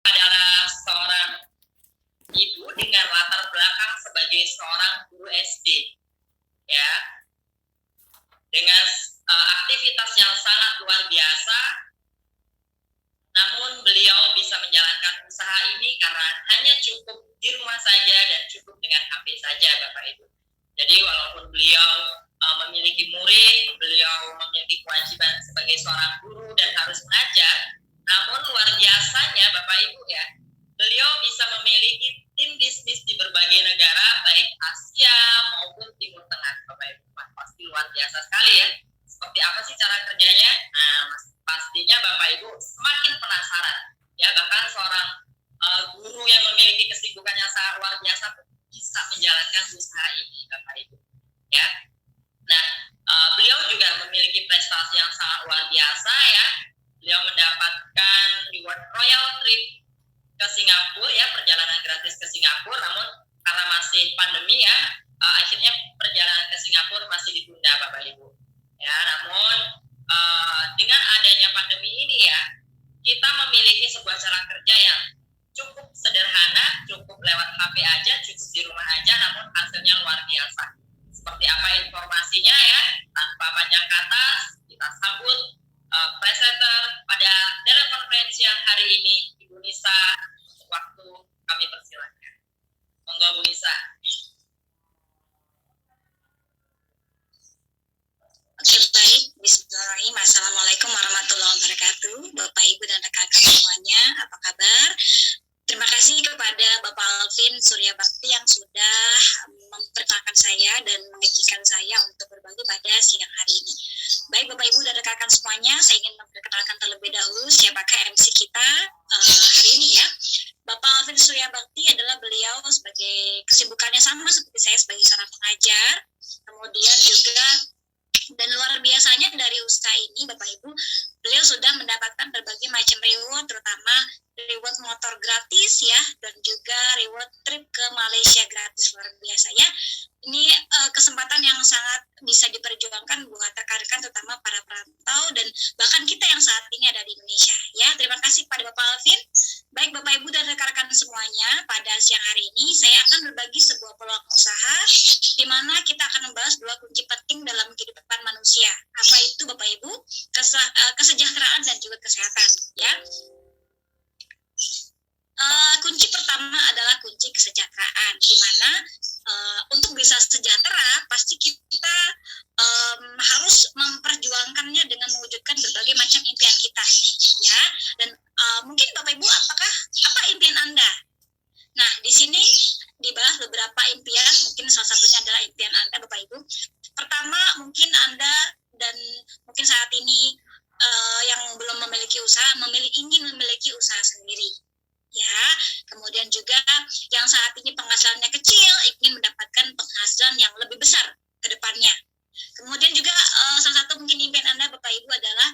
adalah seorang ibu dengan latar belakang sebagai seorang guru SD, ya, dengan aktivitas yang sangat luar biasa. Namun beliau bisa menjalankan usaha ini karena hanya cukup di rumah saja dan cukup dengan HP saja, Bapak Ibu. Jadi walaupun beliau memiliki murid, beliau memiliki kewajiban sebagai seorang guru dan harus mengajar, namun luar biasanya Bapak Ibu ya, beliau bisa memiliki tim bisnis di berbagai negara, baik Asia maupun Timur Tengah, Bapak Ibu. Pasti luar biasa sekali ya. Seperti apa sih cara kerjanya? Nah, pastinya Bapak Ibu semakin penasaran. Ya, bahkan seorang guru yang memiliki kesibukan yang sangat luar biasa bisa menjalankan usaha ini, Bapak Ibu. Ya. Nah, beliau juga memiliki prestasi yang sangat luar biasa ya. Beliau mendapatkan reward Royal Trip ke Singapura ya, perjalanan gratis ke Singapura, namun karena masih pandemi ya, akhirnya perjalanan ke Singapura masih ditunda, Bapak Ibu. Ya, namun dengan adanya pandemi ini ya, kita memiliki sebuah cara kerja yang cukup sederhana, cukup lewat HP aja, cukup di rumah aja, namun hasilnya luar biasa. Seperti apa informasinya ya, tanpa panjang kata, kita sambut presenter pada telekonferensi yang hari ini, Ibu Nisa. Untuk waktu kami persilahkan. Monggo Bu Nisa. Oke, baik. Bismillahirrahmanirrahim. Assalamualaikum warahmatullahi wabarakatuh. Bapak, Ibu, dan rekan-rekan semuanya, apa kabar? Terima kasih kepada Bapak Alvin Surya Bakti yang sudah memperkenalkan saya dan mengizinkan saya untuk berbagi pada siang hari ini. Baik Bapak Ibu dan rekan-rekan semuanya, saya ingin memperkenalkan terlebih dahulu siapakah MC kita hari ini ya. Bapak Alvin Surya Bakti adalah beliau sebagai kesibukannya sama seperti saya sebagai seorang pengajar, kemudian juga dan luar biasanya dari usaha ini Bapak Ibu, beliau sudah mendapatkan berbagai macam reward, terutama reward motor gratis ya, dan juga reward trip ke Malaysia gratis, luar biasa ya. Ini kesempatan yang sangat bisa diperjuangkan buat rekan-rekan, terutama para perantau dan bahkan kita yang saat ini ada di Indonesia ya. Terima kasih pada Bapak Alvin. Baik Bapak Ibu dan rekan-rekan semuanya, pada siang hari ini saya akan berbagi sebuah peluang usaha di mana kita akan membahas dua kunci penting dalam kehidupan manusia. Apa itu Bapak Ibu? Kesejahteraan dan juga kesehatan ya. Kunci pertama adalah kunci kesejahteraan, di mana untuk bisa sejahtera pasti kita harus memperjuangkannya dengan mewujudkan berbagai macam impian kita ya. Dan mungkin Bapak Ibu, apa impian Anda? Nah, di sini dibahas beberapa impian, mungkin salah satunya adalah impian Anda Bapak Ibu. Pertama, mungkin Anda dan mungkin saat ini yang belum memiliki usaha, ingin memiliki usaha sendiri ya. Kemudian juga yang saat ini penghasilannya kecil, ingin mendapatkan penghasilan yang lebih besar ke depannya. Kemudian juga salah satu mungkin impian Anda Bapak Ibu adalah,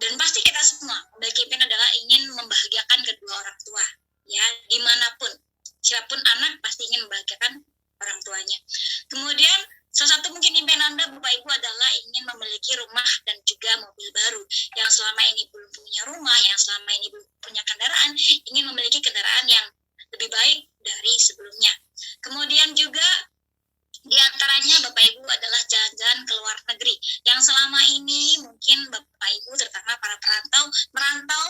dan pasti kita semua memiliki impian adalah ingin membahagiakan kedua orang tua ya, dimanapun siapapun anak pasti ingin membahagiakan orang tuanya. Kemudian salah satu mungkin impian Anda Bapak Ibu adalah ingin memiliki rumah dan juga mobil baru. Yang selama ini belum punya rumah, yang selama ini belum punya kendaraan, ingin memiliki kendaraan yang lebih baik dari sebelumnya. Kemudian juga di antaranya Bapak Ibu adalah jalan-jalan ke luar negeri. Yang selama ini mungkin Bapak Ibu terutama para merantau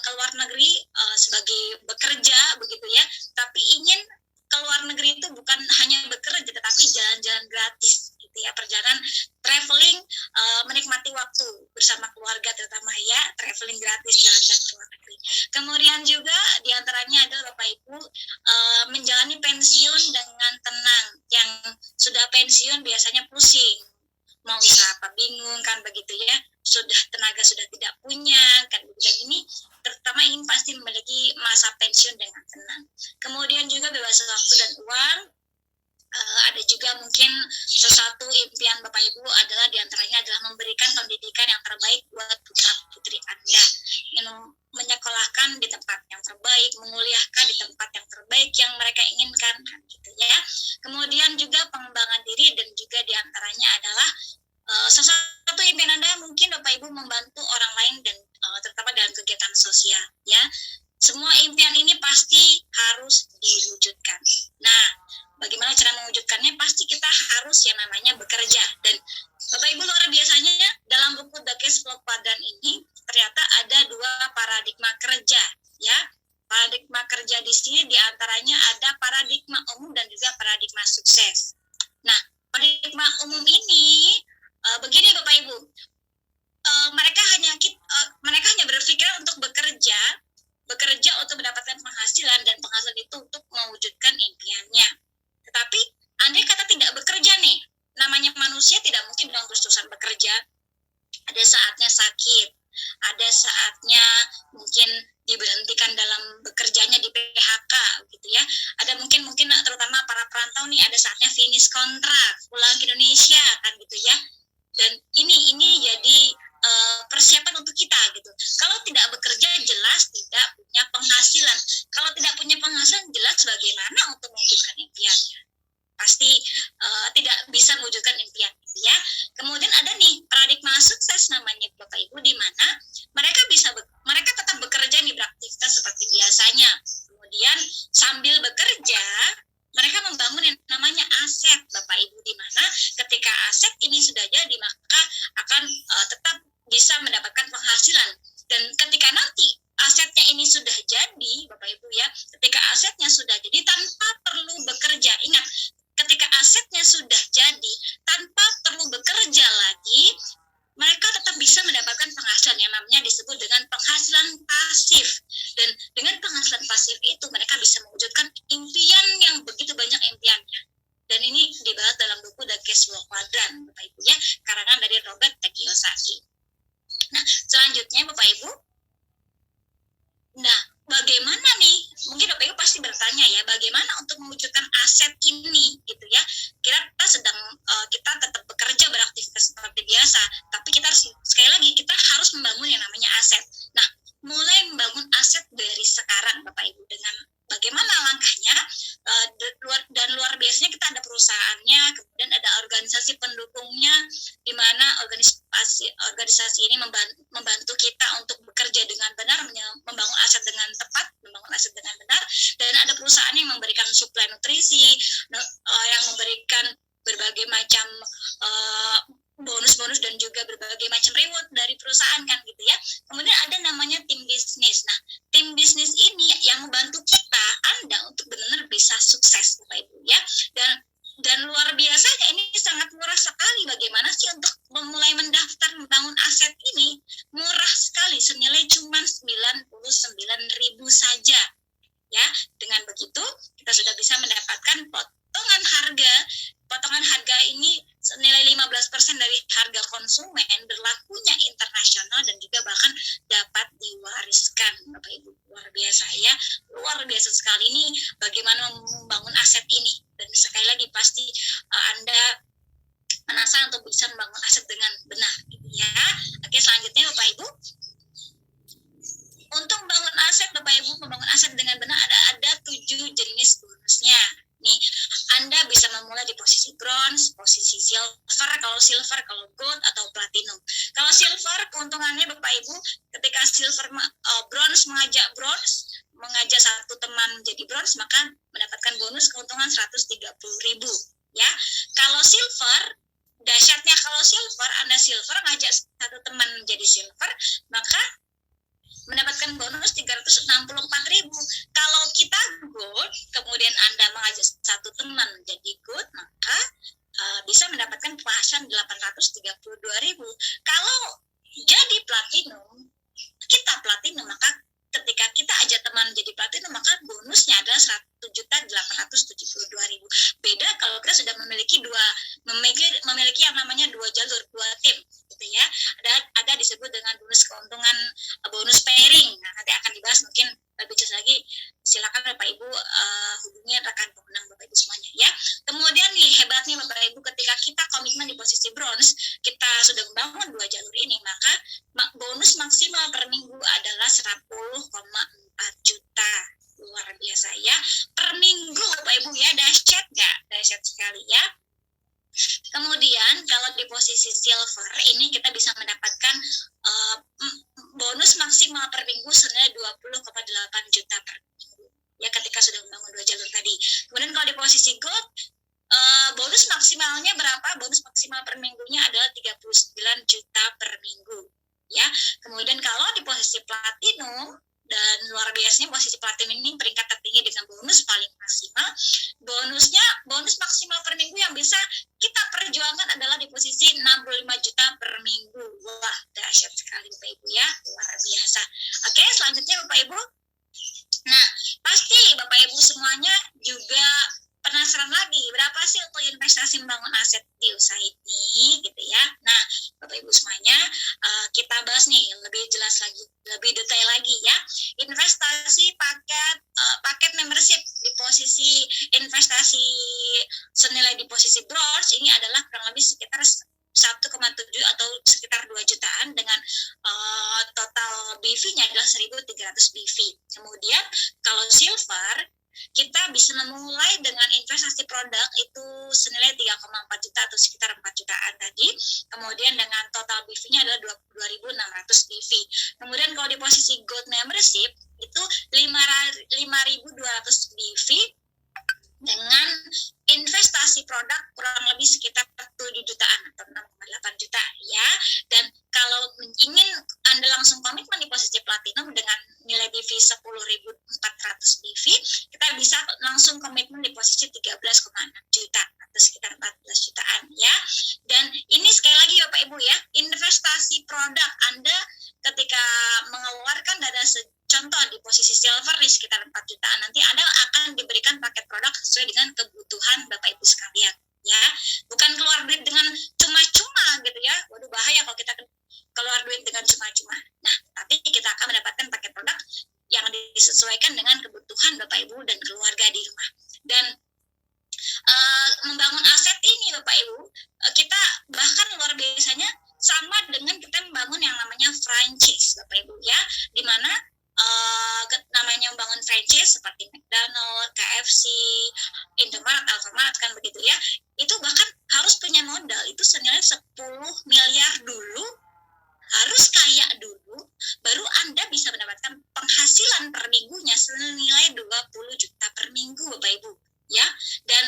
ke luar negeri sebagai bekerja begitu ya, tapi ingin ke luar negeri itu bukan hanya bekerja tetapi jalan-jalan gratis gitu ya, perjalanan traveling, menikmati waktu bersama keluarga terutama ya, traveling gratis, jalan-jalan ke luar negeri. Kemudian juga diantaranya adalah Bapak Ibu menjalani pensiun dengan tenang. Yang sudah pensiun biasanya pusing, mau usaha apa bingung kan begitu ya, tenaga sudah tidak punya kan, dan ini terutama ingin pasti memiliki masa pensiun dengan tenang. Kemudian juga bebas waktu dan uang. Ada juga mungkin sesuatu impian Bapak Ibu adalah diantaranya adalah memberikan pendidikan yang terbaik buat putra putri Anda, ingin menyekolahkan di tempat yang terbaik, menguliahkan di tempat yang terbaik yang mereka inginkan gitu ya. Kemudian juga pengembangan diri, dan juga diantaranya adalah salah satu impian Anda mungkin Bapak Ibu membantu orang lain dan terutama dalam kegiatan sosial ya. Semua impian ini pasti harus diwujudkan. Nah, bagaimana cara mewujudkannya? Pasti kita harus yang namanya bekerja. Dan Bapak Ibu luar biasanya dalam buku The Cash Flow Quadrant ini ternyata ada dua paradigma kerja, ya. Paradigma kerja di sini diantaranya ada paradigma umum dan juga paradigma sukses. Nah, paradigma umum ini begini Bapak Ibu, mereka hanya berpikir untuk bekerja untuk mendapatkan penghasilan, dan penghasilan itu untuk mewujudkan impiannya. Tetapi andai kata tidak bekerja nih, namanya manusia tidak mungkin dong terus-terusan bekerja. Ada saatnya sakit, ada saatnya mungkin diberhentikan dalam bekerjanya, di PHK gitu ya. Ada mungkin terutama para perantau nih, ada saatnya finish kontrak, pulang ke Indonesia kan gitu ya. Dan ini jadi persiapan untuk kita gitu. Kalau tidak bekerja jelas tidak punya penghasilan. Kalau tidak punya penghasilan jelas bagaimana untuk mewujudkan impiannya. Pasti tidak bisa mewujudkan impian gitu ya. Kemudian ada nih paradigma sukses namanya Bapak Ibu, di mana mereka tetap bekerja nih, beraktivitas seperti biasanya. Kemudian sambil bekerja mereka membangun yang namanya aset Bapak Ibu, di mana ketika aset ini sudah jadi maka akan tetap bisa mendapatkan penghasilan. Dan ketika nanti asetnya ini sudah jadi Bapak Ibu ya, ketika asetnya sudah jadi tanpa perlu bekerja, ingat, ketika asetnya sudah jadi tanpa perlu bekerja lagi, mereka tetap bisa mendapatkan penghasilan yang namanya disebut dengan penghasilan pasif. Dan dengan penghasilan pasif itu mereka bisa mewujudkan impian yang begitu banyak impiannya. Dan ini dibahas dalam buku The Cash Flow Quadrant Bapak Ibu ya, karangan dari Robert T. Kiyosaki. Nah, selanjutnya Bapak Ibu, nah bagaimana nih, mungkin Bapak Ibu pasti bertanya ya, bagaimana untuk mewujudkan aset ini gitu ya. Kita tetap bekerja, beraktivitas seperti biasa, tapi kita harus, sekali lagi, kita harus membangun yang namanya aset. Nah, mulai membangun aset dari sekarang Bapak Ibu, dengan bagaimana langkahnya, dan luar biasanya kita ada perusahaannya, kemudian ada organisasi pendukungnya, di mana organisasi ini membantu kita untuk bekerja dengan benar, membangun aset dengan tepat, membangun aset dengan benar. Dan ada perusahaan yang memberikan suplai nutrisi, yang memberikan berbagai macam bonus-bonus dan juga berbagai macam reward dari perusahaan kan gitu ya. Kemudian ada namanya tim bisnis. Nah, tim bisnis ini yang membantu kita, Anda, untuk benar-benar bisa sukses Bapak Ibu ya. Dan luar biasanya ini sangat murah sekali. Bagaimana sih untuk memulai mendaftar membangun aset ini? Murah sekali, senilai cuma 99.000 saja. Ya, dengan begitu kita sudah bisa mendapatkan potongan harga ini senilai 15% dari harga konsumen, berlakunya internasional, dan juga bahkan dapat diwariskan Bapak Ibu. Luar biasa ya, luar biasa sekali ini bagaimana membangun aset ini. Dan sekali lagi pasti Anda penasaran untuk bisa membangun aset dengan benar gitu ya. Oke, selanjutnya Bapak Ibu, untuk membangun aset dengan benar ada 7 jenis bonusnya. Nih, Anda bisa memulai di posisi bronze, posisi silver, kalau gold atau platinum. Kalau silver, keuntungannya Bapak Ibu, ketika bronze mengajak satu teman menjadi bronze, maka mendapatkan bonus keuntungan 130.000 ya. Kalau silver, dahsyatnya kalau Anda ngajak satu teman menjadi silver, maka mendapatkan bonus 364.000. Kalau kita gold, kemudian Anda mengajak satu teman menjadi gold, maka bisa mendapatkan penghasilan 832.000. Kalau jadi platinum, maka ketika kita ajak teman menjadi platinum, maka bonusnya adalah 1.872.000. Beda kalau kita sudah memiliki yang namanya 2 jalur, 2 tim gitu ya. Ada disebut dengan bonus keuntungan, bonus pairing. Nah, nanti akan dibahas mungkin lebih jelas lagi. Silakan Bapak Ibu hubungi rekan pemenang Bapak Ibu semuanya ya. Kemudian nih, hebatnya Bapak Ibu, ketika kita komitmen di posisi bronze, kita sudah membangun 2 jalur ini, maka bonus maksimal per minggu adalah 10,4 juta. Luar biasa ya, per minggu Bapak Ibu ya. Dahsyat nggak? Dahsyat sekali ya. Kemudian kalau di posisi silver ini kita bisa mendapatkan bonus maksimal per minggu senilai 20,8 juta per minggu. Ya, ketika sudah membangun 2 jalur tadi. Kemudian kalau di posisi gold, bonus maksimalnya berapa? Bonus maksimal per minggunya adalah 39 juta per minggu. Ya, kemudian kalau di posisi platinum, dan luar biasanya posisi platinum ini peringkat tertinggi dengan bonus paling maksimal. Bonus maksimal per minggu yang bisa kita perjuangkan adalah di posisi 65 juta per minggu. Wah, dahsyat sekali Bapak Ibu ya, luar biasa. Oke, selanjutnya Bapak Ibu. Nah, pasti Bapak Ibu semuanya juga penasaran lagi, berapa sih untuk investasi membangun aset di usaha ini, gitu ya. Nah, Bapak Ibu semuanya, kita bahas nih lebih jelas lagi, lebih detail lagi ya. Investasi paket membership di posisi investasi senilai di posisi bronze ini adalah kurang lebih sekitar 1,7 atau sekitar 2 jutaan dengan total BV-nya adalah 1.300 BV. Kemudian kalau silver kita bisa memulai dengan investasi produk itu senilai 3,4 juta atau sekitar 4 jutaan tadi. Kemudian dengan total BV-nya adalah 22.600 BV. Kemudian kalau di posisi gold membership itu 5.200 BV dengan investasi produk kurang lebih sekitar 7 jutaan atau 6,8 juta ya. Dan kalau ingin Anda langsung komitmen di posisi platinum dengan nilai BV 10.400 BV, kita bisa langsung komitmen di posisi 13,6 juta atau sekitar 14 jutaan ya. Dan ini sekali lagi Bapak Ibu ya, investasi produk Anda ketika mengeluarkan dana contoh di posisi silver di sekitar 4 jutaan, nanti Anda akan diberikan paket produk sesuai dengan kebutuhan Bapak Ibu sekalian ya. Bukan keluar duit dengan cuma-cuma gitu ya. Waduh, bahaya kalau kita keluar duit dengan cuma-cuma. Nah, tapi kita akan mendapatkan paket produk yang disesuaikan dengan kebutuhan Bapak Ibu dan keluarga di rumah. Dan membangun aset ini Bapak Ibu, kita bahkan luar biasanya sama dengan kita membangun yang namanya franchise Bapak Ibu ya, di mana namanya membangun franchise seperti McDonald, KFC, Indomaret, Alfamart kan begitu ya, itu bahkan harus punya modal itu senilai 10 miliar dulu, harus kaya dulu, baru Anda bisa mendapatkan penghasilan per minggunya senilai 20 juta per minggu Bapak Ibu ya. Dan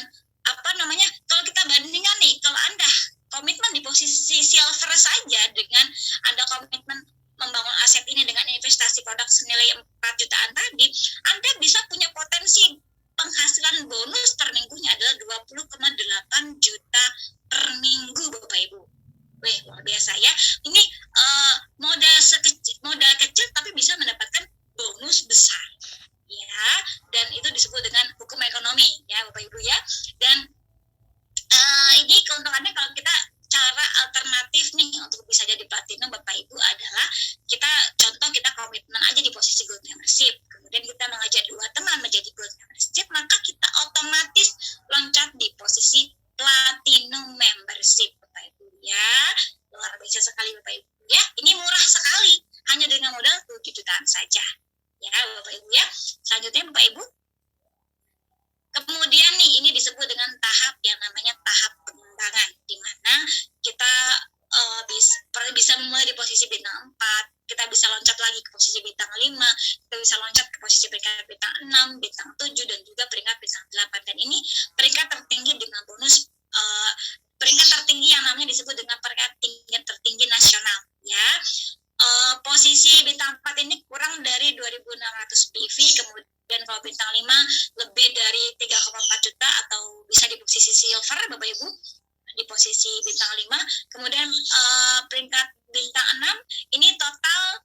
kalau kita bandingkan nih, kalau Anda komitmen di posisi silver saja dengan Anda komitmen membangun aset ini dengan investasi produk senilai 4 jutaan tadi, Anda bisa punya potensi penghasilan bonus per minggunya adalah 20,8 juta per minggu Bapak Ibu. Wih, luar biasa ya. Ini modal kecil tapi bisa mendapatkan bonus besar. Ya, dan itu disebut dengan hukum ekonomi ya Bapak Ibu ya. Dan ini keuntungannya kalau kita cara alternatif nih untuk bisa jadi platinum Bapak Ibu adalah kita komitmen aja di posisi gold membership, kemudian kita mengajak 2 teman menjadi gold membership, maka kita otomatis loncat di posisi platinum membership Bapak Ibu ya. Luar biasa sekali Bapak Ibu ya, ini murah sekali hanya dengan modal 7 jutaan saja ya Bapak Ibu ya. Selanjutnya Bapak Ibu, kemudian nih ini disebut dengan tahap yang namanya tahap pengembangan, di mana kita bisa mulai di posisi bintang 4, kita bisa loncat lagi ke posisi bintang 5, kita bisa loncat ke posisi peringkat bintang 6, bintang 7, dan juga peringkat bintang 8. Dan ini peringkat tertinggi dengan bonus, peringkat tertinggi yang namanya disebut dengan peringkat tertinggi nasional ya. Posisi bintang 4 ini kurang dari 2.600 BV, kemudian kalau bintang 5 lebih dari 3,4 juta atau bisa di posisi silver Bapak Ibu di posisi bintang 5. Kemudian peringkat bintang 6 ini total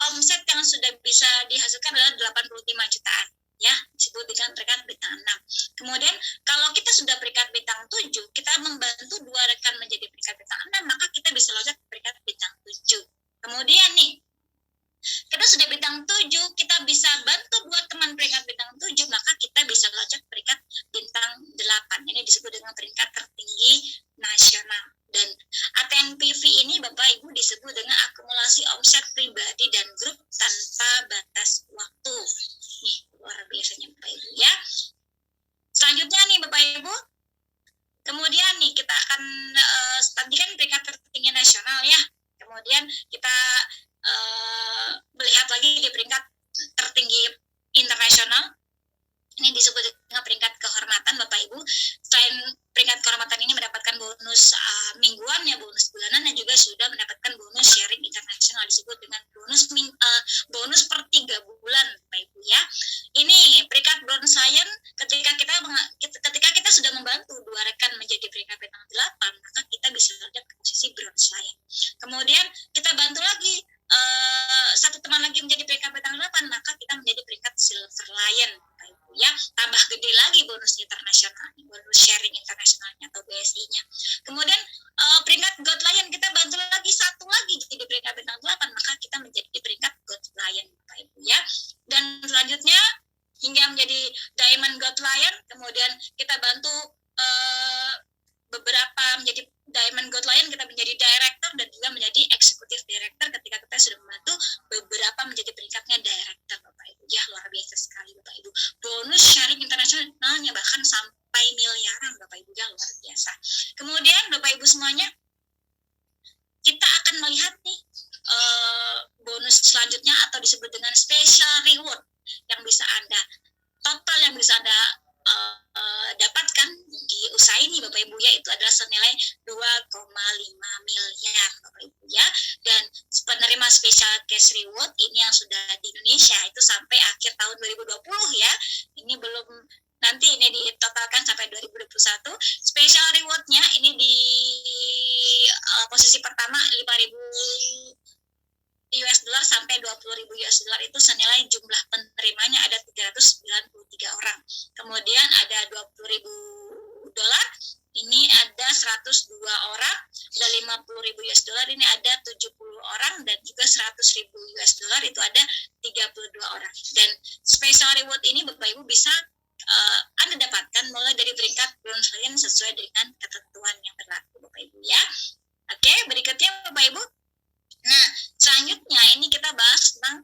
omset yang sudah bisa dihasilkan adalah 85 jutaan ya, disebut dengan peringkat bintang 6. Kemudian kalau kita sudah peringkat bintang 7, kita membantu 2 rekan menjadi peringkat bintang 6, maka kita bisa loncat ke peringkat bintang 7. Kemudian nih, kita sudah bintang 7, kita bisa bantu 2 teman peringkat bintang 7, maka kita bisa loncat peringkat bintang 8. Ini disebut dengan peringkat tertinggi nasional. Dan ATNPV ini Bapak Ibu disebut dengan akumulasi omset pribadi dan grup tanpa batas waktu. Nih, luar biasanya Bapak Ibu ya. Selanjutnya nih Bapak Ibu, kemudian nih kita akan tadi kan peringkat tertinggi nasional ya. Kemudian kita lagi di peringkat tertinggi internasional. Ini disebut dengan peringkat kehormatan Bapak Ibu. Selain peringkat kehormatan ini mendapatkan bonus mingguan ya, bonus bulanan, dan juga sudah mendapatkan bonus sharing internasional disebut dengan bonus per 3 bulan Bapak Ibu ya. Ini peringkat bronze lion ketika kita sudah membantu 2 rekan menjadi peringkat bintang 8, maka kita bisa lihat ke posisi bronze lion. Kemudian kita bantu lagi satu teman lagi menjadi peringkat bintang 8, maka kita menjadi peringkat silver lion Bapak Ibu ya. Tambah gede lagi bonus internasional, bonus sharing internasionalnya atau BSI-nya. Kemudian peringkat gold lion kita bantu lagi satu lagi jadi peringkat bintang 8, maka kita menjadi peringkat gold lion Bapak Ibu ya. Dan selanjutnya hingga menjadi diamond gold lion, kemudian kita bantu beberapa menjadi diamond gold lion, kita menjadi director dan juga menjadi executive director ketika kita sudah membantu beberapa menjadi peringkatnya director Bapak Ibu ya. Luar biasa sekali Bapak Ibu, bonus sharing internasionalnya bahkan sampai miliaran Bapak Ibu ya, luar biasa. Kemudian Bapak Ibu semuanya, kita akan melihat nih bonus selanjutnya atau disebut dengan special reward yang bisa Anda dapatkan di usaha ini Bapak Ibu ya, itu adalah senilai 2,5 miliar Bapak Ibu ya. Dan penerima special cash reward ini yang sudah di Indonesia itu sampai akhir tahun 2020 ya. Ini belum, nanti ini ditotalkan sampai 2021. Special rewardnya ini di posisi pertama 5.000 US dollar sampai 20.000 US dollar, itu senilai jumlah penerimanya ada 393 orang. Kemudian ada 20.000 dolar, ini ada 102 orang, ada 50.000 US dollar, ini ada 70 orang, dan juga 100.000 US dollar itu ada 32 orang. Dan special reward ini Bapak Ibu bisa Anda dapatkan mulai dari peringkat bronze lion sesuai dengan ketentuan yang berlaku Bapak Ibu ya. Oke, berikutnya Bapak Ibu. Nah, selanjutnya ini kita bahas tentang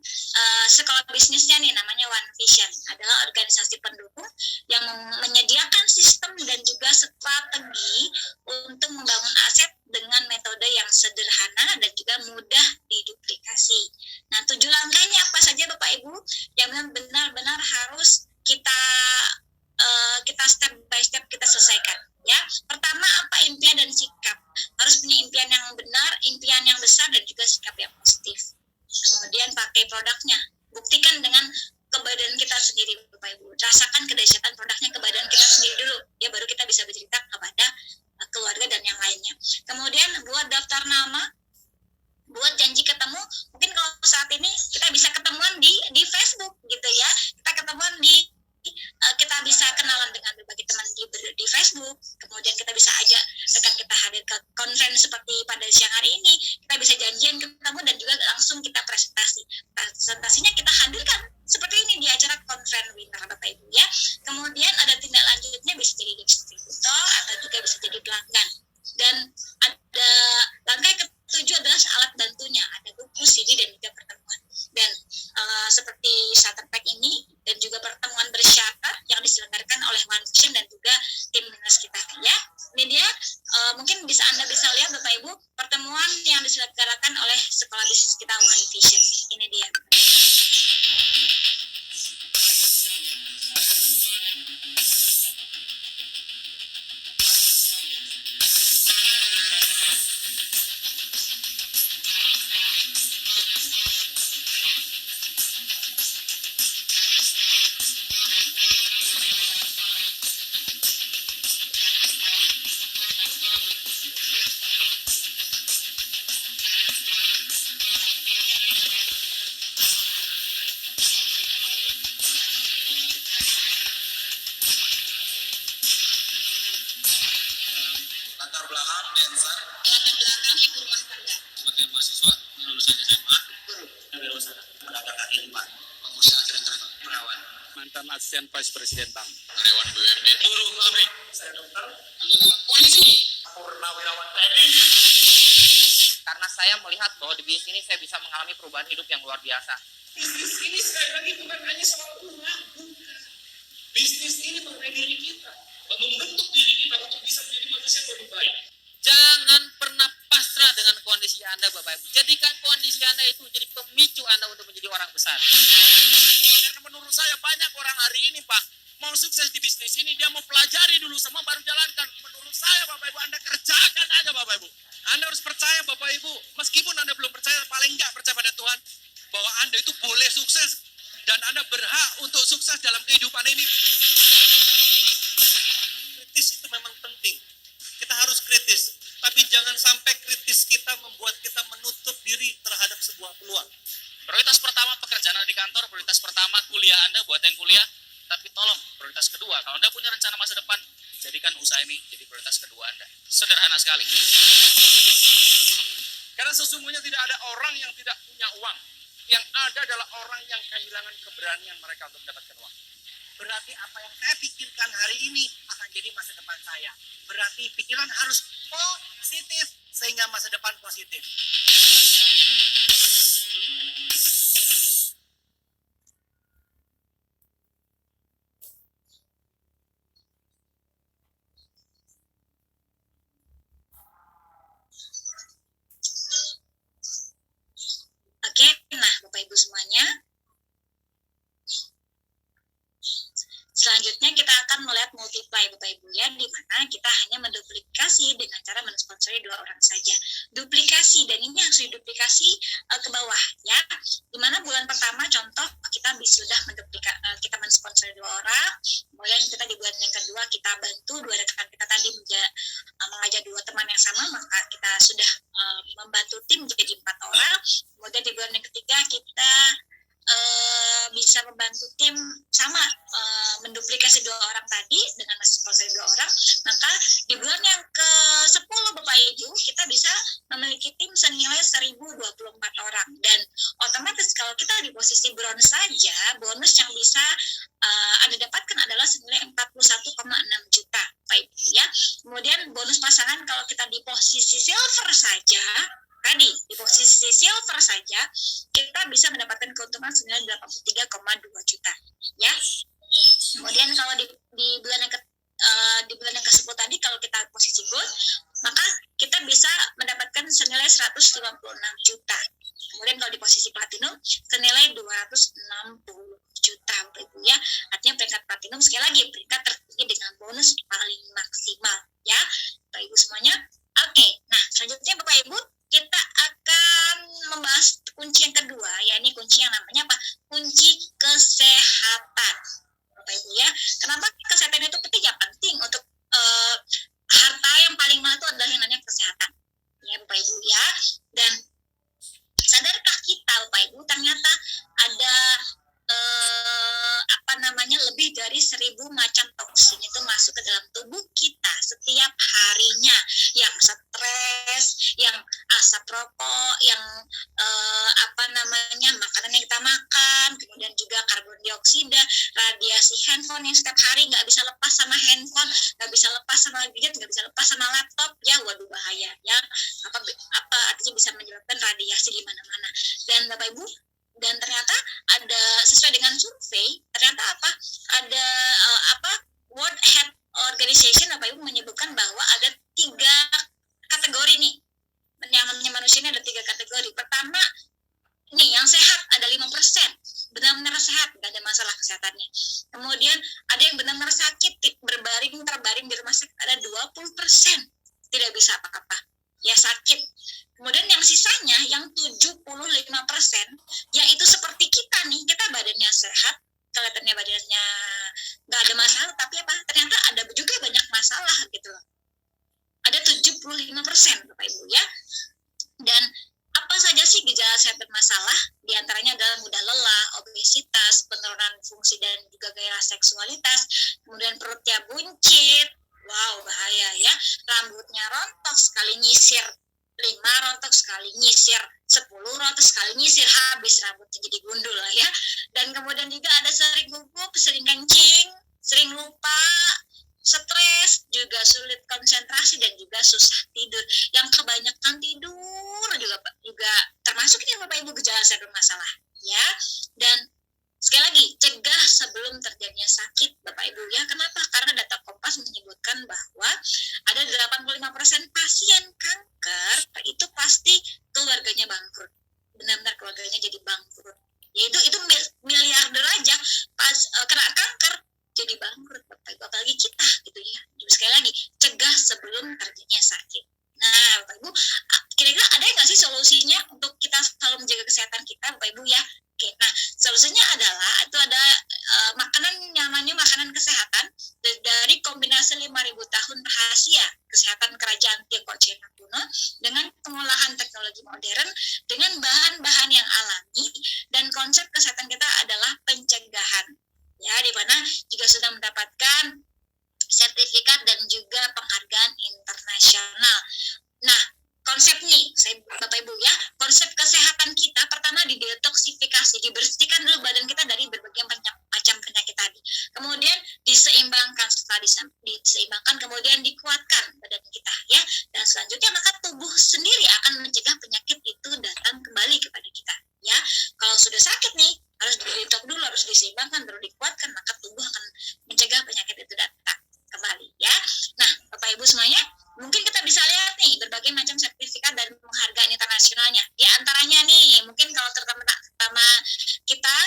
sekolah bisnisnya nih, namanya One Vision. Adalah organisasi pendukung yang menyediakan sistem dan juga strategi untuk membangun aset dengan metode yang sederhana dan juga mudah diduplikasi. Nah, 7 langkahnya apa saja Bapak Ibu yang benar-benar harus kita step by step kita selesaikan ya. Pertama, apa impian dan sikap. Harus punya impian yang benar, impian yang besar, dan juga sikap yang positif. Kemudian pakai produknya, buktikan dengan ke badan kita sendiri Bapak Ibu. Rasakan kedahsyatan produknya ke badan kita sendiri dulu ya, baru kita bisa bercerita kepada keluarga dan yang lainnya. Kemudian buat daftar nama, buat janji ketemu. Mungkin kalau saat ini kita bisa ketemuan di Facebook gitu ya, kita ketemuan kita bisa kenalan dengan berbagai teman di Facebook. Kemudian kita bisa ajak rekan kita hadir ke conference seperti pada siang hari ini. Kita bisa janjian ketemu dan juga langsung kita presentasi. Presentasinya kita hadirkan seperti ini di acara conference winter Bapak Ibu ya. Kemudian ada tindak lanjutnya, bisa jadi distributor atau juga bisa jadi pelanggan. Dan ada langkah ketujuh adalah alat bantunya, ada buku, CD, dan juga pertemuan. Dan seperti starter pack ini dan juga pertemuan bersyarat yang diselenggarakan oleh One Vision dan juga tim dinas kita ya. Ini dia mungkin Anda bisa lihat Bapak Ibu pertemuan yang diselenggarakan oleh sekolah bisnis kita One Vision. Ini dia. Asisten Vice Presiden Bank. Karyawan BUMD, buruh pabrik. Saya dokter, anggota polisi, purnawirawan TNI. Karena saya melihat bahwa di bisnis ini saya bisa mengalami perubahan hidup yang luar biasa. Bisnis ini sekali lagi bukan hanya soal uang, bukan. Bisnis ini mengenai diri kita, membentuk diri kita untuk bisa menjadi manusia yang lebih baik. Jangan pernah pasrah dengan kondisi Anda Bapak Ibu. Jadikan kondisi Anda itu jadi pemicu Anda untuk menjadi orang besar. Karena menurut saya banyak orang hari ini Pak, mau sukses di bisnis ini dia mau pelajari dulu semua baru jalankan. Menurut saya Bapak Ibu Anda kerjakan aja Bapak Ibu. Anda harus percaya Bapak Ibu, meskipun Anda belum percaya, paling enggak percaya pada Tuhan bahwa Anda itu boleh sukses dan Anda berhak untuk sukses dalam kehidupan ini. Kritis itu memang penting. Kita harus kritis, tapi jangan sampai kritis kita membuat kita menutup diri terhadap sebuah peluang. Prioritas pertama pekerjaan Anda di kantor, prioritas pertama kuliah Anda buat yang kuliah, tapi tolong prioritas kedua, kalau Anda punya rencana masa depan, jadikan usaha ini jadi prioritas kedua Anda. Sederhana sekali. Karena sesungguhnya tidak ada orang yang tidak punya uang. Yang ada adalah orang yang kehilangan keberanian mereka untuk mendapatkan uang. Berarti apa yang saya pikirkan hari ini akan jadi masa depan saya. Berarti pikiran harus positif sehingga masa depan positif. Oke, nah Bapak Ibu semuanya, selanjutnya kita akan melihat multiply Bapak Ibu ya, di mana kita hanya menduplikasi dengan cara mensponsori 2 orang saja. Duplikasi, dan ini harus diduplikasi ke bawah ya. Di mana bulan pertama contoh kita sudah kita mensponsori 2 orang, kemudian kita di bulan yang kedua kita bantu 2 rekan kita tadi mengajak 2 teman yang sama, maka kita sudah membantu tim jadi 4 orang. Kemudian di bulan yang ketiga kita bisa membantu tim sama menduplikasi 2 orang tadi dengan sponsor 2 orang, maka di bulan yang ke-10 Bapak Ibu kita bisa memiliki tim senilai 1024 orang, dan otomatis kalau kita di posisi bronze saja, bonus yang bisa Anda dapatkan adalah senilai 41,6 juta Bapak Ibu ya. Kemudian bonus pasangan kalau kita di posisi silver saja, tadi di posisi silver saja kita bisa mendapatkan keuntungan senilai 83,2 juta ya. Kemudian kalau di bulan yang di bulan yang ke-10 tadi kalau kita posisi gold, maka kita bisa mendapatkan senilai 156 juta. Kemudian kalau di posisi platinum senilai 260 juta Bapak Ibu ya. Artinya peringkat platinum sekali lagi peringkat tertinggi dengan bonus paling maksimal ya Bapak Ibu semuanya. Oke, nah selanjutnya Bapak Ibu kita akan membahas kunci yang kedua, yakni kunci yang namanya apa? Kunci kesehatan, Bapak Ibu ya. Kenapa kesehatan itu penting? Ya penting untuk harta yang paling mahal itu adalah yang namanya kesehatan, ya Bapak Ibu ya. Dan sadarkah kita Bapak Ibu ternyata ada lebih dari 1.000 macam toksin itu masuk ke dalam tubuh kita setiap harinya, yang stres, yang asap rokok, yang makanan yang kita makan, kemudian juga karbon dioksida, radiasi handphone yang setiap hari nggak bisa lepas sama handphone, nggak bisa lepas sama gadget, nggak bisa lepas sama laptop, ya waduh bahaya ya. Apa artinya bisa menyebabkan radiasi di mana-mana. Dan Bapak Ibu, dan ternyata ada sesuai dengan survei, ternyata ada World Health Organization Bapak Ibu menyebutkan bahwa ada 3 kategori nih. Yang namanya manusia ini ada 3 kategori. Pertama, nih yang sehat ada 5%, benar-benar sehat, nggak ada masalah kesehatannya. Kemudian ada yang benar-benar sakit, terbaring di rumah sakit ada 20%, tidak bisa apa-apa, ya sakit. Kemudian yang sisanya, yang 75%, yaitu seperti kita nih, kita badannya sehat, kelihatannya badannya nggak ada masalah, tapi ternyata ada juga banyak masalah gitu loh. Ada 75% Bapak Ibu ya. Dan apa saja sih gejala sehat bermasalah? Di antaranya adalah mudah lelah, obesitas, penurunan fungsi dan juga gairah seksualitas, kemudian perutnya buncit, wow bahaya ya, rambutnya rontok sekali nyisir, 5 rontok sekali nyisir, 10 rontok sekali nyisir, habis rambutnya jadi gundul lah ya. Dan kemudian juga ada sering gugup, sering kencing, sering lupa, stres, juga sulit konsentrasi dan juga susah tidur. Yang kebanyakan tidur juga termasuk ini Bapak Ibu gejala sehat bermasalah ya. Dan sekali lagi, cegah sebelum terjadinya sakit Bapak Ibu ya. Kenapa? Karena data Kompas menyebutkan bahwa ada 85% pasien kanker itu pasti keluarganya bangkrut. Benar-benar keluarganya jadi bangkrut. Yaitu sebelum terjadinya sakit. Nah, Bapak Ibu, kira-kira ada nggak sih solusinya untuk kita selalu menjaga kesehatan kita, Bapak Ibu ya? Oke, nah solusinya adalah itu ada makanan namanya makanan kesehatan dari kombinasi 5.000 tahun rahasia kesehatan kerajaan Tiongkok Cina kuno dengan pengolahan teknologi modern dengan bahan-bahan yang alami, dan konsep kesehatan kita adalah pencegahan. Ya, di mana juga sudah mendapatkan sertifikat dan juga penghargaan internasional. Nah, konsep nih, Bapak Ibu ya, konsep kesehatan kita pertama didetoksifikasi, dibersihkan dulu badan kita dari berbagai macam penyakit tadi. Kemudian diseimbangkan, setelah diseimbangkan kemudian dikuatkan badan kita ya. Dan selanjutnya maka tubuh sendiri akan mencegah penyakit itu datang kembali kepada kita ya. Kalau sudah sakit nih, harus didetoks dulu, harus diseimbangkan, baru dikuatkan, maka tubuh akan mencegah penyakit itu datang kembali ya. Nah, Bapak Ibu semuanya, mungkin kita bisa lihat nih berbagai macam sertifikat dan penghargaan internasionalnya. Di antaranya nih, mungkin kalau terutama kita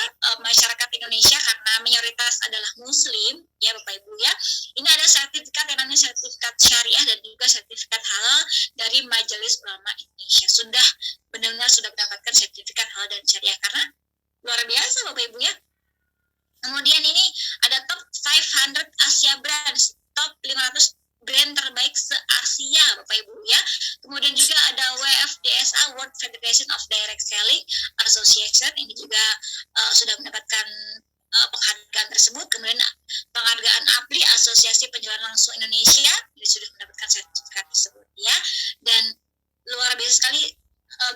masyarakat Indonesia karena mayoritas adalah Muslim ya Bapak Ibu ya. Ini ada sertifikat yang namanya sertifikat syariah dan juga sertifikat halal dari Majelis Ulama Indonesia. Sudah benar-benar sudah mendapatkan sertifikat halal dan syariah karena luar biasa Bapak Ibu ya. Kemudian ini ada top 500 Asia Brands, top 500 brand terbaik se-Asia Bapak Ibu ya. Kemudian juga ada WFDSA, World Federation of Direct Selling Association, ini juga sudah mendapatkan penghargaan tersebut. Kemudian penghargaan APLI, Asosiasi Penjualan Langsung Indonesia, ini sudah mendapatkan sertifikat tersebut ya. Dan luar biasa sekali,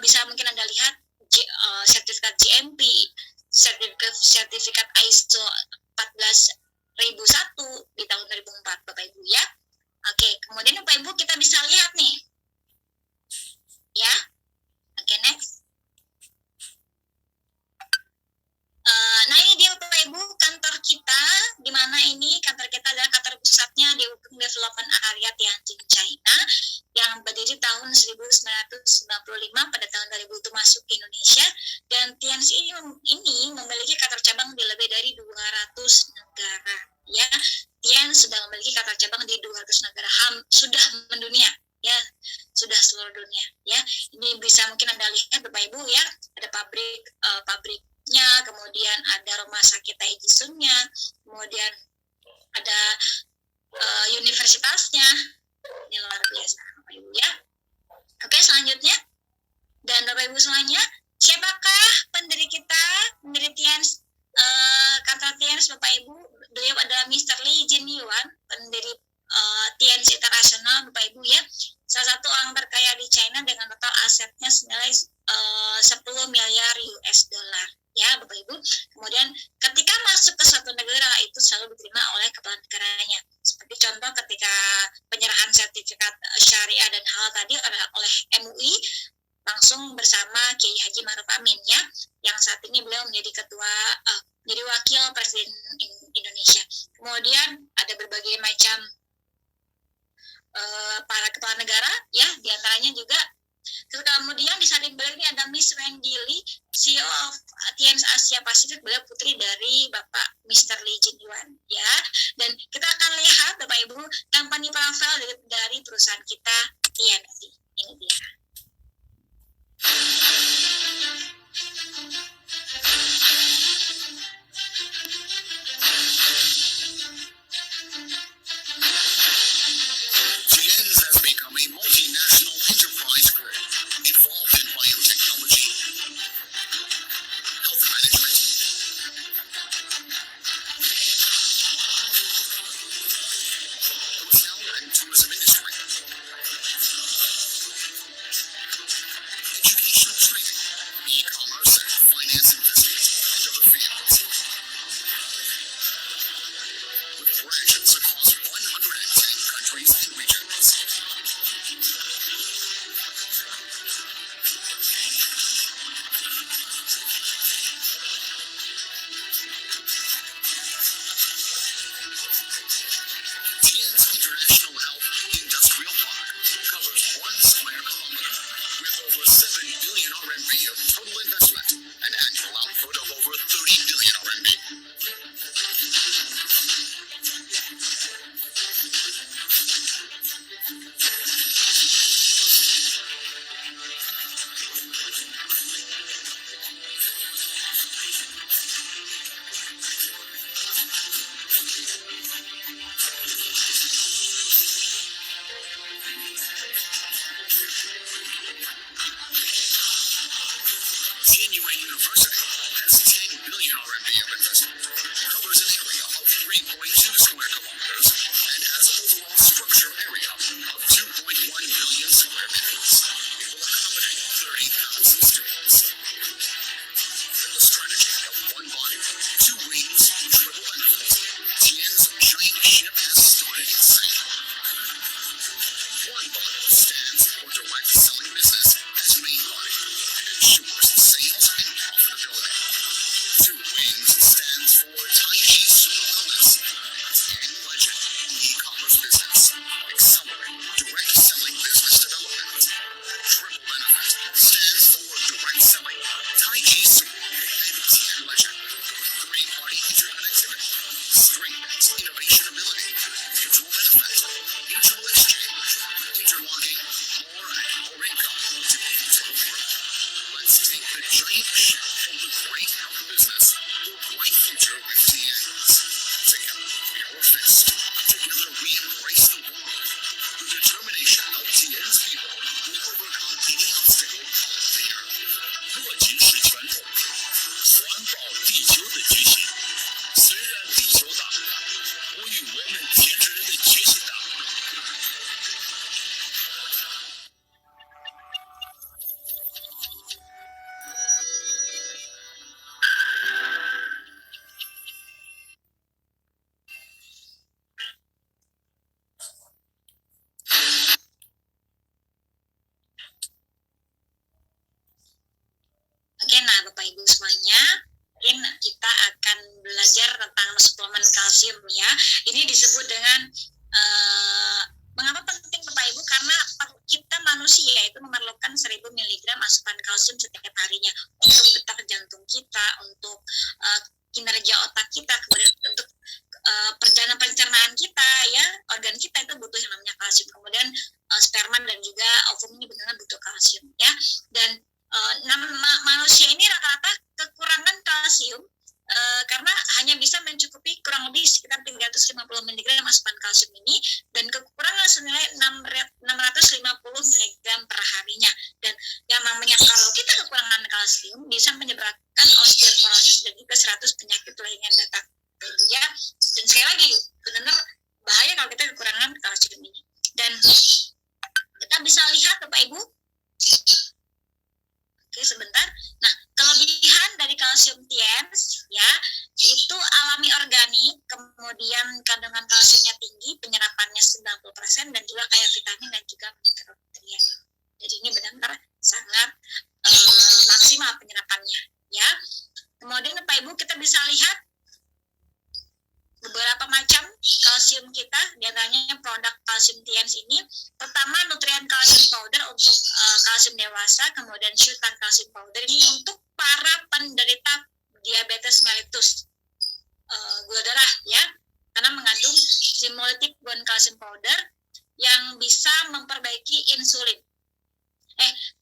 bisa mungkin Anda lihat sertifikat GMP, sertifikat ISO 14001 di tahun 2004 Bapak Ibu ya. Oke, kemudian Bapak Ibu kita bisa lihat nih ya. Oke, next. Nah ini dia Bapak Ibu kantor kita, di mana ini kantor kita adalah kantor pusatnya di Hukum Development Area Tianjin, China, yang berdiri tahun 1995, pada tahun 2000 itu masuk ke Indonesia, dan Tianjin ini memiliki kantor cabang di lebih dari 200 negara ya. Tian sudah memiliki kantor cabang di 200 negara, sudah mendunia ya, sudah seluruh dunia ya. Ini bisa mungkin Anda lihat Bapak Ibu ya, ada pabriknya, kemudian ada rumah sakit Taijisunnya, kemudian ada universitasnya. Ini luar biasa Bapak Ibu ya. Oke, selanjutnya, dan Bapak Ibu semuanya, siapakah pendiri kita, pendiri Tians, kantor Tians Bapak Ibu? Beliau adalah Mr. Li Jinyuan, pendiri Tians Internasional Bapak Ibu ya. Salah satu orang terkaya di China dengan total asetnya senilai 10 miliar US dollar ya Bapak Ibu. Kemudian ketika masuk ke suatu negara itu selalu diterima oleh kepala negaranya. Seperti contoh ketika penyerahan sertifikat syariah dan halal tadi oleh MUI langsung bersama Kiai Haji Ma'ruf Amin ya, yang saat ini beliau menjadi menjadi wakil Presiden Indonesia. Kemudian ada berbagai macam para kepala negara ya, diantaranya juga. Kemudian di samping beliau ini ada Miss Wendy Lee, CEO of Tians Asia Pacific, beliau putri dari Bapak Mr. Lee Jinyuan ya. Dan kita akan lihat Bapak Ibu company profile dari perusahaan kita TNC. Ini dia. Ibu semuanya. Mungkin kita akan belajar tentang suplemen kalsium ya. Ini disebut dengan mengapa penting Bapak Ibu, karena kita manusia itu memerlukan 1000 mg asupan kalsium setiap harinya untuk detak jantung kita, untuk kinerja otak kita, kemudian untuk perjalanan pencernaan kita ya, organ kita itu butuh yang namanya kalsium. Kemudian sperma dan juga ovum ini benar-benar butuh kalsium ya. Dan manusia ini rata-rata kekurangan kalsium karena hanya bisa mencukupi kurang lebih sekitar 350 mg asupan kalsium ini, dan kekurangan senilai 650 mg per harinya. Dan yang namanya kalau kita kekurangan kalsium bisa menyebabkan osteoporosis dan juga 100 penyakit lainnya datang ya. Dan sekali lagi benar-benar bahaya kalau kita kekurangan kalsium ini. Dan kita bisa lihat Bapak Ibu. Oke, sebentar. Nah, kelebihan dari kalsium TIEMS ya, itu alami organik, kemudian kandungan kalsiumnya tinggi, penyerapannya 90%, dan juga kaya vitamin dan juga mikronutrien. Jadi ini benar-benar sangat maksimal penyerapannya ya. Kemudian Bapak Ibu kita bisa lihat beberapa macam kalsium kita, diantaranya produk kalsium TIEMS ini. Pertama, nutrien kalsium powder untuk kalsium dewasa, kemudian Shutan kalsium powder ini untuk para penderita diabetes mellitus, gula darah ya, karena mengandung simolytic bone calcium powder yang bisa memperbaiki insulin,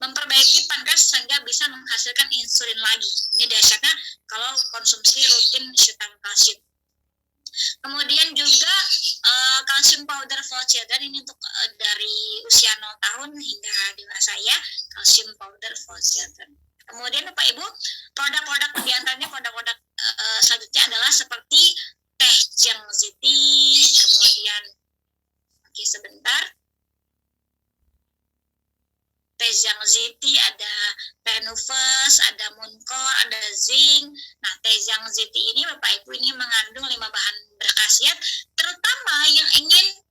memperbaiki pankreas sehingga bisa menghasilkan insulin lagi. Ini dasarnya kalau konsumsi rutin Shutan kalsium. Kemudian juga kalsium powder for children ini untuk dari usia 0 tahun hingga dewasa ya, kalsium powder for children. Kemudian Bapak Ibu, produk-produk diantaranya produk-produk selanjutnya adalah seperti teh Jiangxi, kemudian sebentar, teh Jiangxi, ada Renuvus, ada Muncor, ada Zinc. Nah, teh Jiangxi ini Bapak Ibu ini mengandung 5 bahan berkhasiat, terutama yang ingin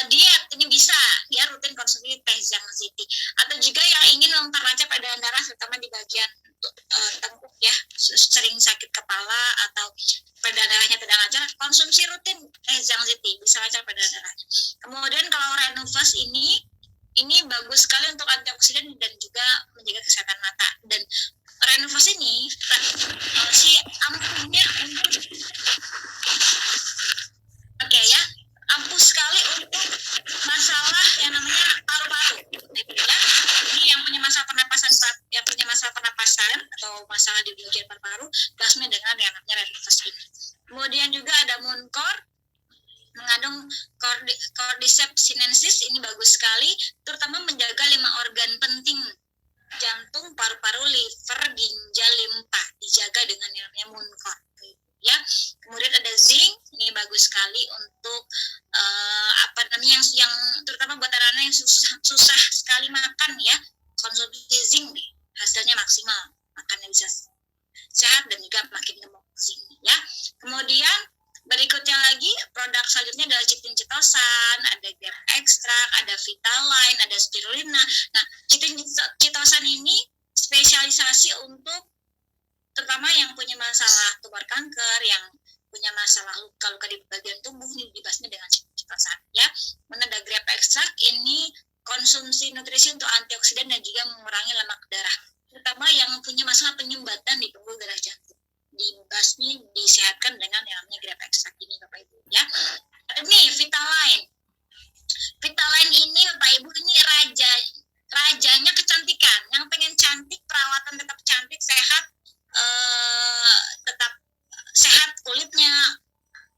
diet ini bisa ya rutin konsumsi teh Jiangxi. Atau juga yang ingin memperlancar peredaran darah terutama di bagian tengkuk ya, sering sakit kepala atau peredaran darahnya tidak lancar, konsumsi rutin teh Jiangxi bisa lancar peredaran darah. Kemudian kalau Renuvus ini bagus sekali untuk antioksidan dan juga menjaga kesehatan mata. Dan Renuvus ini si ampuhnya ampuh sekali untuk masalah yang namanya paru-paru ya. Ini yang punya masalah pernapasan atau masalah di bagian paru-paru, basmi dengan yang namanya Renuvus ini. Kemudian juga ada Muncor, mengandung Cordyceps sinensis, ini bagus sekali, terutama menjaga 5 organ penting, jantung, paru-paru, liver, ginjal, limpa, dijaga dengan yang namanya Muncor ya. Kemudian ada Zinc, ini bagus sekali untuk yang terutama buat anak-anak yang susah sekali makan ya, konsumsi Zinc hasilnya maksimal, makannya bisa sehat dan juga makin gemuk Zinc ya. Kemudian berikutnya lagi, produk selanjutnya adalah Chitin-Chitosan, ada grape extract, ada Vitaline, ada Spirulina. Nah, Chitin-Chitosan ini spesialisasi untuk terutama yang punya masalah tumor kanker, yang punya masalah luka-luka di bagian tubuh, ini dibahasnya dengan Chitin-Chitosan ya. Kemudian ada grape extract, ini konsumsi nutrisi untuk antioksidan dan juga mengurangi lemak darah, terutama yang punya masalah penyumbatan di pembuluh darah jantung. Dibasmi disehatkan dengan yang namanya grape extract ini Bapak Ibu ya. Ini Vitaline. Vitaline ini Bapak Ibu ini rajanya kecantikan. Yang pengen cantik, perawatan tetap cantik, tetap sehat kulitnya,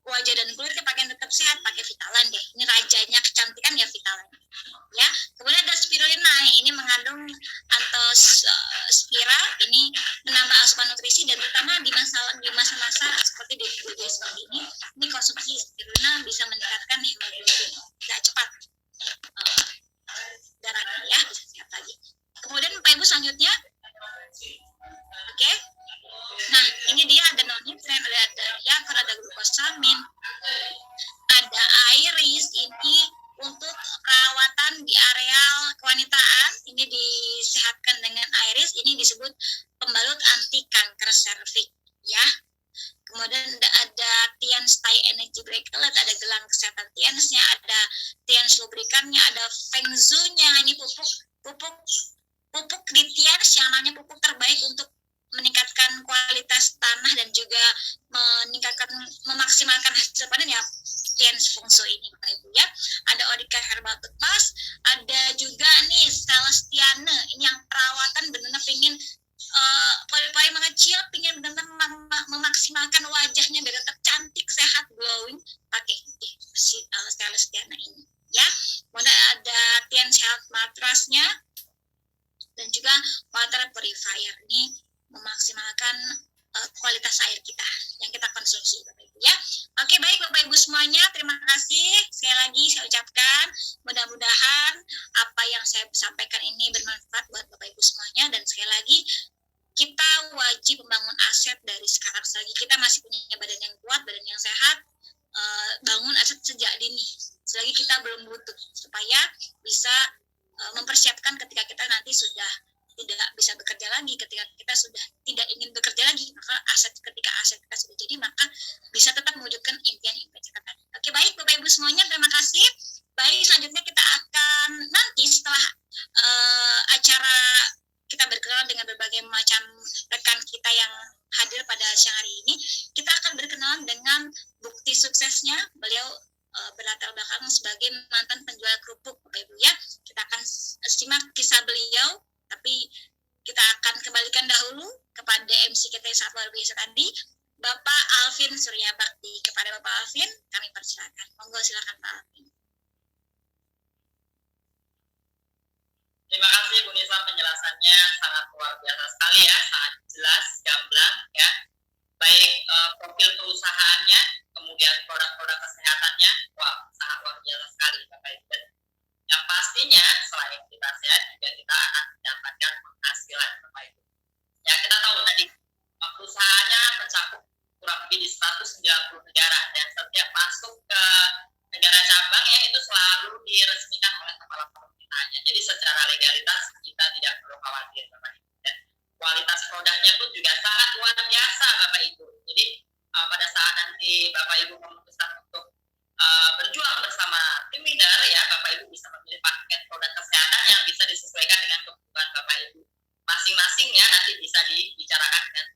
wajah dan kulitnya pakaian tetap sehat, pakai Vitaline deh. Ini rajanya kecantikan ya Vitaline ya. Kemudian ada Spirulina, ini mengandung antospira, ini menambah asupan nutrisi, dan terutama di masa-masa seperti di usia seperti ini konsumsi Spirulina bisa meningkatkan hemoglobin tidak cepat darahnya ya, bisa sehat lagi. Kemudian Bapak Ibu selanjutnya, oke. Nah, ini dia ada non-nutrien, ada diaper, ada glukosamin, ada iris, ini untuk perawatan di areal kewanitaan, ini disehatkan dengan iris, ini disebut pembalut anti kanker energy bracelet, ada gelang kesehatan Tians-nya, ada Tians lubrikannya, ada Feng Shui-nya. Ini pupuk di Tians yang namanya pupuk terbaik untuk meningkatkan kualitas tanah dan juga memaksimalkan hasil panen ya, Tians Feng Shui ini Bapak Ibu ya. Ada Orica Herbal Toothpaste, ada juga nih Celestiane, ini yang perawatan benar-benar pingin pori-pori mengecil, pingin benar-benar memaksimalkan wajahnya biar tetap cantik, sehat, glowing, pakai Celestiane ini ya. Kemudian ada Tians Health Matrasnya dan juga water purifier, ini memaksimalkan kualitas air kita yang kita konsumsi Bapak Ibu ya. Oke, baik Bapak Ibu semuanya, terima kasih sekali lagi saya ucapkan, mudah-mudahan apa yang saya sampaikan ini bermanfaat buat Bapak Ibu semuanya. Dan sekali lagi, kita wajib membangun aset dari sekarang. Selagi kita masih punya badan yang kuat, badan yang sehat, bangun aset sejak dini selagi kita belum butuh, supaya bisa mempersiapkan ketika kita nanti sudah tidak bisa bekerja lagi, ketika kita sudah tidak ingin bekerja lagi, maka ketika aset kita sudah jadi, maka bisa tetap mewujudkan impian-impian kita tadi. Oke, baik Bapak Ibu semuanya, terima kasih. Baik, selanjutnya kita akan nanti setelah acara kita berkenalan dengan berbagai macam rekan kita yang hadir pada siang hari ini, kita akan berkenalan dengan bukti suksesnya. Beliau berlatar belakang sebagai mantan penjual kerupuk Bapak Ibu ya. Kita akan simak kisah beliau, tapi kita akan kembalikan dahulu kepada MC kita yang sangat luar biasa tadi, Bapak Alvin Surya Bakti. Kepada Bapak Alvin, kami persilakan. Monggo silakan Pak Alvin. Terima kasih Bu Nisa, penjelasannya sangat luar biasa sekali ya, sangat jelas, gamblang ya. Baik profil perusahaannya, kemudian produk-produk kesehatannya, wah sangat luar biasa sekali Bapak Ibu. Yang pastinya selain kita sehat juga kita akan mendapatkan penghasilan Bapak Ibu. Ya, kita tahu tadi perusahaannya mencakup kurang lebih di 190 negara, dan setiap masuk ke negara cabangnya itu selalu diresmikan oleh kepala pemerintahnya. Jadi secara legalitas kita tidak perlu khawatir Bapak Ibu. Dan kualitas produknya pun juga sangat luar biasa Bapak Ibu. Jadi pada saat nanti Bapak Ibu memutuskan untuk berjuang bersama tim leader ya, Bapak Ibu bisa memilih paket produk kesehatan yang bisa disesuaikan dengan kebutuhan Bapak Ibu masing-masing ya, nanti bisa dibicarakan dengan